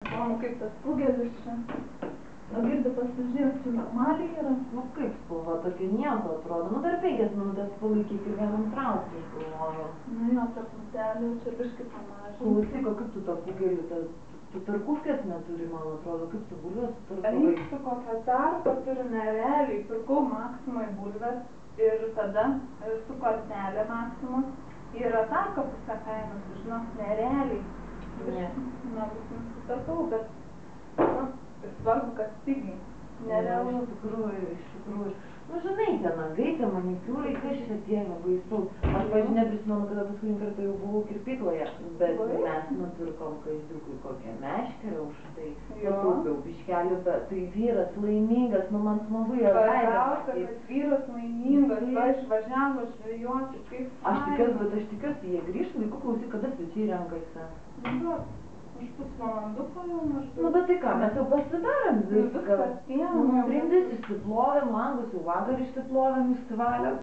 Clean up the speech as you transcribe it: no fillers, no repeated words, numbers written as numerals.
O kaip tas pugelis čia? O girdi pasižiūrėjau, čia normaliai yra? Nu kaip spalva, tokia nieko atrodo. Nu dar 5 minutės palaikyk ir vienam traukti, aš galvoju. Nu jo, truputėlį, čia biškai pamažinti. Klausyk, o kaip tu tą pugelį, tu tarpukės neturi, man atrodo, kaip tu bulves tarpuvai? Eik su kokią tarpą turiu nerealiai, pirkau Maksimai bulves ir tada su kortelė Maksimos yra tarka pusę kainos, žinok, nerealiai. Ne. Na, vis nusipirkau, bet, nu, svarbu, kad pigiai. Nerealu. Iš tikrųjų. Nu, žinai, tie nagai, tie manikiūrai, kas čia tie nebaisu. Aš, pavyzdžiui, neprisimenu, kada paskutinį kartą jau buvau kirpykloje, bet mes nupirkom kaziukui kokią meškerę už tai. Pataupiau biškelį, bet tai vyras laimingas, nu man smagu jo veidą matyti. Kad vyras laimingas, va išvažiavo žvejoti, kaip faina. Aš tikiuosi, jie grįžt laiku, klausyk, kada svečiai renkasi. Nu, už pusvalanduko jau maždaug. Nu, bet tai ką, mes jau pasidarėm viską. Viskas, Grindis išsiplovėm, langus jau vakar išsiplovėm, išsivalėm.